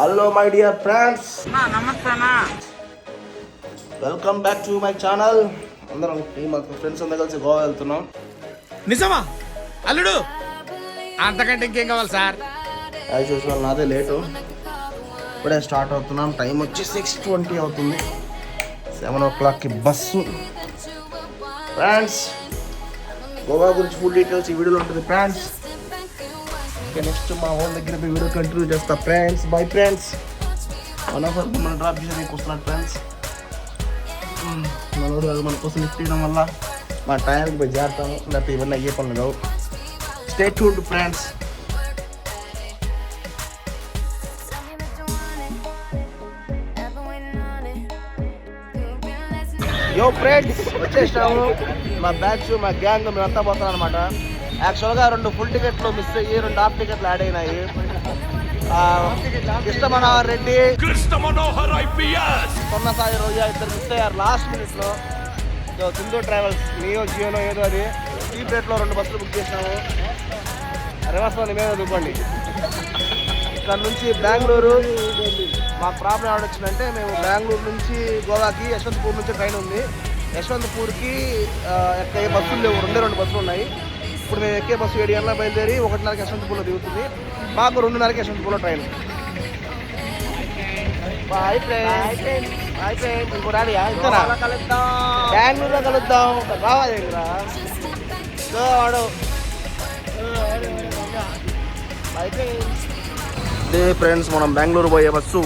Hello my dear friends, నమస్తే. Welcome back to my channel. అందరం మా ఫ్రెండ్స్ అందరూ కలిసి గోవా వెళ్తున్నాం. నిజమా అల్లుడు? అంతకంటే ఇంకేం కావాలి సార్? యాజ్ యూజువల్ నాదే లేటు, ఇప్పుడే స్టార్ట్ అవుతున్నాం. టైం వచ్చి 6:20 అవుతుంది. 7 o'clockకి బస్సు. ఫ్రెండ్స్, గోవా గురించి ఫుల్ డీటెయిల్స్ ఈ వీడియోలో ఉంటుంది ఫ్రెండ్స్. నెక్స్ట్ మా ఓన్ దగ్గర వీడియో కంటిన్యూ చేస్తా ఫ్రెండ్స్. Bye friends. మన డ్రాప్ చేసి మీకు వస్తున్నాడు ఫ్రెండ్స్. మన కోసం లిఫ్ట్ చేయడం వల్ల మా టైంకి పోయి చేరుతాము, లేకపోతే ఇవన్నీ అయ్యే పనులు కావు. Stay tuned friends. యో ఫ్రెండ్స్, వచ్చేసినాము. మా బ్యాచ్, మా గ్యాంగ్ మేమంతా పోతున్నాం అనమాట. యాక్చువల్గా 2 ఫుల్ టికెట్లు మిస్ అయ్యి 2 హాఫ్ టికెట్లు యాడ్ అయినాయి. కృష్ణ మనోహర్ రెడ్డి, సొన్న సాయి రోజా ఇద్దరు మిస్ అయ్యారు లాస్ట్ మినిట్లో. సింధు ట్రావెల్స్ నియో జియోనో ఏదో అది చీప్ రేట్లో 2 బస్సులు బుక్ చేసినాము. రివర్స్లో మేమే దివ్వండి. ఇక్కడ నుంచి బెంగళూరు. మాకు ప్రాబ్లం ఎవరు వచ్చిందంటే, మేము బెంగళూరు నుంచి గోవాకి యశ్వంతపూర్ నుంచి ట్రైన్ ఉంది. యశ్వంతపూర్కి ఎక్కే బస్సులు లేవు, 2 బస్సులు ఉన్నాయి. ఇప్పుడు మేము ఎక్కే బస్సు 7 గంటలకు బయలుదేరి 1:30కి యశ్వంతపూర్లో దిగుతుంది. మాకు 2:30కి యశ్వంతపూర్లో ట్రైన్. ఇంకో రాడి బెంగళూరులో కలుద్దాం. రావాలి వాడు. అదే ఫ్రెండ్స్, మనం బెంగళూరు పోయే బస్సు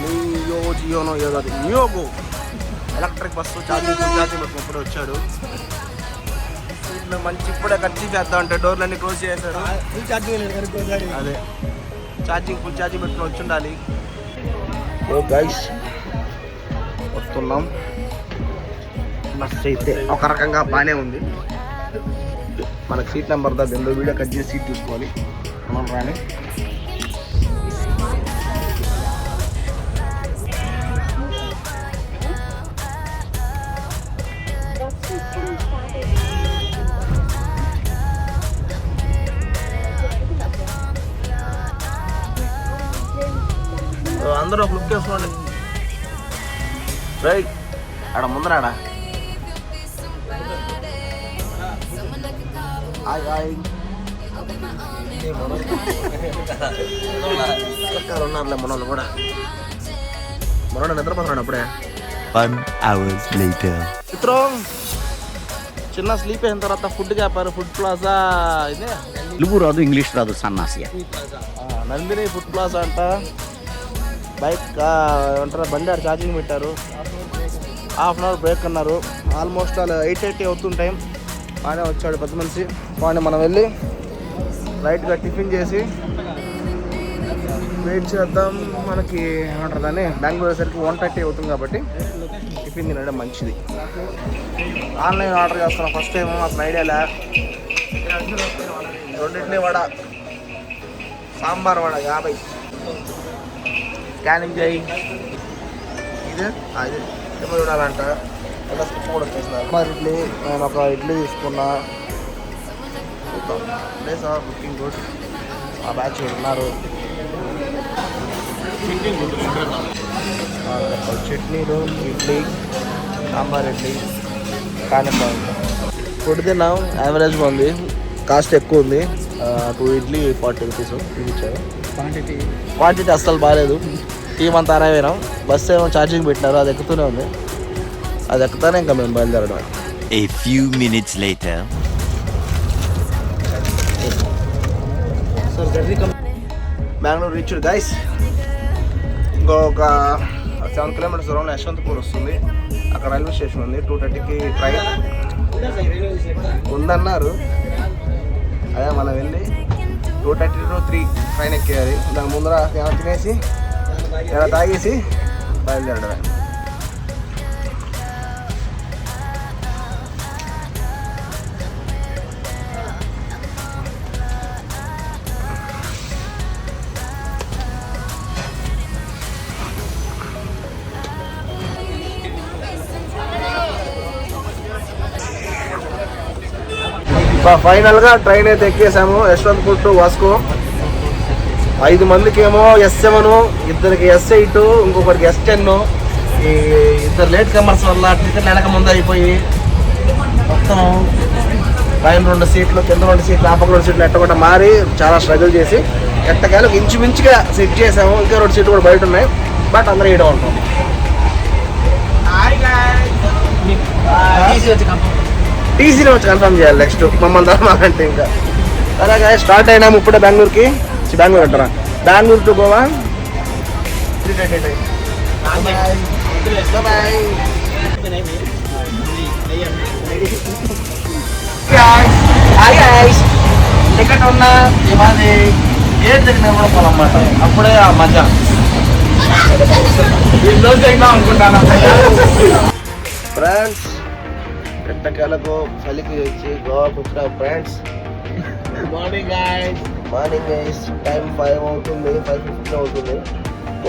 నియో జియోనో ఏదో అది నియోగో ఎలక్ట్రిక్ బస్సు. ఛార్జింగ్ పెట్టుకుని ఇప్పుడే వచ్చాడు. మంచి ఇప్పుడే ఖర్చు చేద్దాం అంటే డోర్లన్నీ క్లోజ్ చేశారు. అదే ఫుల్ ఛార్జింగ్ పెట్టుకుని వచ్చి ఉండాలి. గైస్, వస్తున్నాం. బస్ అయితే ఒక రకంగా బాగానే ఉంది. మనకు సీట్ నెంబర్ దగ్గర వీడియో కట్ చేసి సీట్ తీసుకోవాలి మనం రాని. అందరూ ఒక లుక్ వేసుకోండి. రైట్ ఆడ ముందరాడా ఉన్నారులే మనోళ్ళు కూడా. మనోడు నిద్రపోతున్నాడు అప్పుడే. 1 hour later. చిత్రం చిన్న స్లీప్ అయిన తర్వాత ఫుడ్ క్యాపారు, ఫుడ్ ప్లాజా ఇదే. తెలుగు రాదు, ఇంగ్లీష్ రాదు, సన్నాసియా. నందిని ఫుడ్ ప్లాజా అంట. బైక్ ఏమంటారు, బండి ఆడ ఛార్జింగ్ పెట్టారు. హాఫ్ అన్ అవర్ బ్రేక్ అన్నారు. ఆల్మోస్ట్ అలా 8:30 అవుతుంది టైం. బాగానే వచ్చాడు పెద్ద మనిషి. బాగా మనం వెళ్ళి లైట్గా టిఫిన్ చేసి వెయిట్ చేద్దాం. మనకి ఏమంటారు దాన్ని, బెంగళూరు సరికి 1:30 అవుతుంది కాబట్టి టిఫిన్ తినడం మంచిది. ఆన్లైన్ ఆర్డర్ చేస్తున్నాం ఫస్ట్ టైం, అసలు ఐడియాలే. 2 ఇడ్లీ వడ, సాంబార్ వడ 50. స్కానింగ్ చేయి. ఇది ఏమో చూడాలంట. ఎలా స్కిప్ కూడా వచ్చేసినారు. మరి ఇడ్లీ, నేను ఒక ఇడ్లీ తీసుకున్నా. Place or booking good. ఆ బ్యాచ్ ఉన్నారు. చట్నీలు, ఇడ్లీ, సాంబార్ ఇడ్లీ కానీ బాగుంది. ఫుడ్ తిన్నాం, యావరేజ్గా ఉంది. కాస్ట్ ఎక్కువ ఉంది. 2 ఇడ్లీ 40 రూపీస్ ఇచ్చారు. క్వాంటిటీ అస్సలు బాగాలేదు. టీం అంతా అరైపోయినాం. బస్సు ఏమో ఛార్జింగ్ పెట్టినారు, అది ఎక్కుతూనే ఉంది. అది ఎక్కుతానే ఇంకా మేము బయలుదేరడం. A few minutes later. Bengaluru reached guys. ఇంకొక 7 kilometers దూరంలో యశ్వంతపూర్ వస్తుంది. అక్కడ రైల్వే స్టేషన్ ఉంది. 2:30కి ట్రైన్ ఉందన్నారు. అదే మనం వెళ్ళి 2:30 to 3 ట్రైన్ ఎక్కేయాలి. దాని ముందర ఏమైనా తినేసి ఏమైనా తాగేసి బయలుదేరడమే. ఫైనల్గా ట్రైన్ అయితే ఎక్కేసాము యశ్వంతపూర్ టు వాస్కో. 5 మందికి ఏమో S7, ఇద్దరికి S8, ఇంకొకరికి S10. ఈ ఇద్దరు లేట్ కమర్స్ వల్ల టికెట్లు వెనక ముందు అయిపోయి మొత్తం పైన 2 సీట్లు, కింద 2 సీట్లు, ఆ పక్క 2 సీట్లు ఎట్టకుండా మారి చాలా స్ట్రగుల్ చేసి ఎట్టకాలకు ఇంచుమించుగా సెట్ చేసాము. ఇంకా 2 సీట్లు కూడా బయట ఉన్నాయి, బట్ అందరూ ఈడ ఉంటాం. టీసీని వచ్చి కన్ఫర్మ్ చేయాలి నెక్స్ట్ మమ్మల్ని తరమాలంటే. ఇంకా అలాగే స్టార్ట్ అయినాము ఇప్పుడే బెంగళూరుకి. బెంగళూరు అంటారా, బెంగళూరు టు గోవా. టికెట్ ఉన్నా మాది ఏం జరిగినా కూడా పోనమాట, అప్పుడే ఆ మజా. ఫ్రెండ్స్ ఎట్టకేలకు చలికి వచ్చి గోవాకు వచ్చిన ఫ్రెండ్స్. మార్నింగ్ గైస్, టైం 5 అవుతుంది, 5:15 అవుతుంది.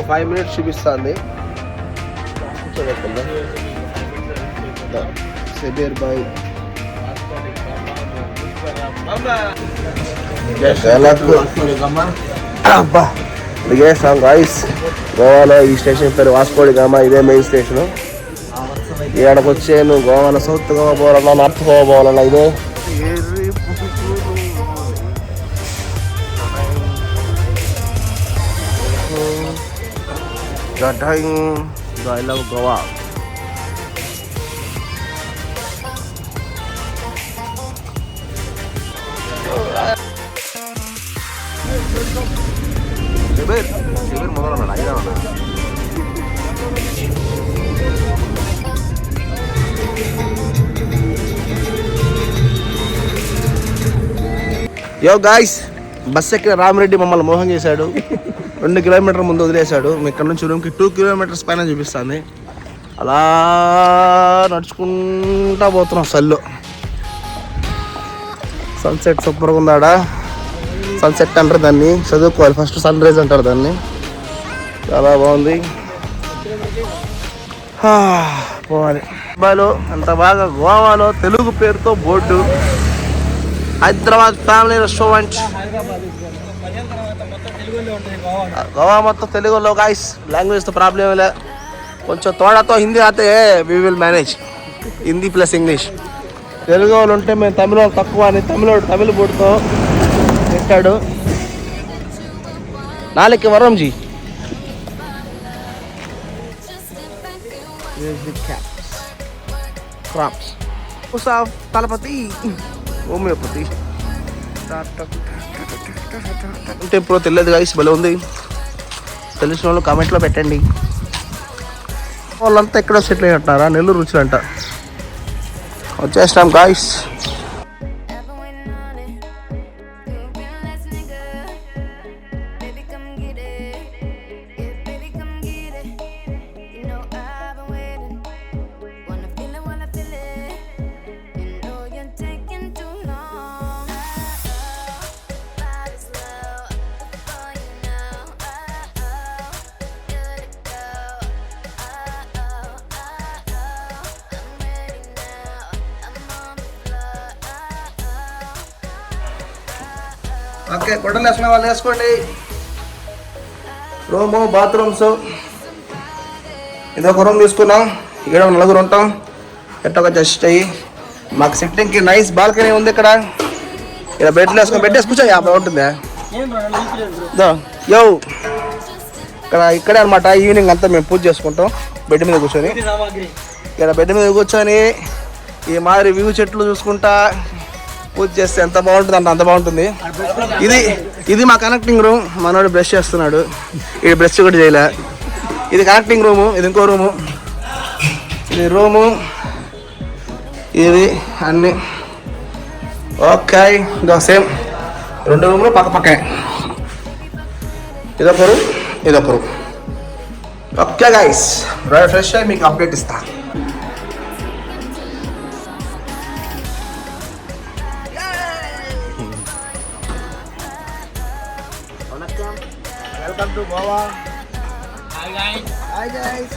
5 minutes చూపిస్తుంది. సెబేర్ బాయ్ అబ్బా దిగేస్తాం గాయస్. గోవాలో ఈ స్టేషన్ పేరు వాస్కోడి గామా, ఇదే మెయిన్ స్టేషన్. ఇక్కడికి వచ్చే నువ్వు గోవాలో సౌత్ గోవా పోవాలన్నా, నార్త్ గోవా పోవాలన్నా ఇదే. I love Goa. శిబిర్ మొదలన్నాడు, అయినా ఉన్నాడు. యో గాయ్స్, బస్ ఎక్కిన రామిరెడ్డి మమ్మల్ని మోహం చేశాడు. 2 కిలోమీటర్ ముందు వదిలేశాడు. ఇక్కడ నుంచి రూమ్కి 2 kilometers పైన చూపిస్తుంది. అలా నడుచుకుంటా పోతున్నాం. సల్లో సన్సెట్ సూపర్గా ఉందాడా. సన్సెట్ అంటారు దాన్ని, చదువుకోవాలి ఫస్ట్. సన్ రైజ్ అంటారు దాన్ని. చాలా బాగుంది. పోవాలి. బాలో అంత బాగా గోవాలో తెలుగు పేరుతో board, Hyderabad family restaurant. Goa మొత్తం తెలుగులో గాయస్. లాంగ్వేజ్తో ప్రాబ్లం లే, కొంచెం తోడతో హిందీ అయితే we will manage. Hindi plus English. Telugu వాళ్ళు ఉంటే మేము తమిళ వాళ్ళు తక్కువ అని తమిళ బోర్డుతో పెట్టాడు. నాలుగు వరంజీ క్రాప్స్ తలపతి హోమియోపతి అంటే ఇప్పుడు తెలియదు గాయస్. భలే ఉంది. తెలిసిన వాళ్ళు కామెంట్లో పెట్టండి. వాళ్ళంతా ఎక్కడో సెటిల్ అయినట్టున్నారా, నెల్లూరు రుచులంట. వచ్చేసినాం గాయస్. ఓకే, గొడవలు వేసుకునే వాళ్ళు వేసుకోండి. Room, bathrooms. ఇదొక రూమ్ తీసుకున్నాం. ఇక్కడ 4 ఉంటాం. ఎట్టొక జస్ట్ అయ్యి మాకు సిట్టింగ్కి నైస్ బాల్కనీ ఉంది. ఇక్కడ బెడ్లు వేసుకొని కూర్చో. 50 ఉంటుందా యో. ఇక్కడే అనమాట. ఈవినింగ్ అంతా మేము పూజ చేసుకుంటాం బెడ్ మీద కూర్చొని. ఇక్కడ బెడ్ మీద కూర్చొని ఈ మాదిరి వ్యూ చెట్లు చూసుకుంటా పూజ చేస్తే ఎంత బాగుంటుంది అంటే అంత బాగుంటుంది. ఇది మా కనెక్టింగ్ రూమ్. మనోడు బ్రష్ చేస్తున్నాడు. ఇది బ్రష్ కూడా చేయలే. ఇది కనెక్టింగ్ రూము. ఇది ఇంకో రూము. ఇది రూము. ఇది అన్నీ ఓకే. సేమ్ 2 రూములు పక్క పక్కనే. ఇదొక రూమ్. ఓకే గైస్, ఫ్రెష్ అయ్యి మీకు అప్డేట్ ఇస్తా. Welcome to Goa. Hi guys. Hi guys.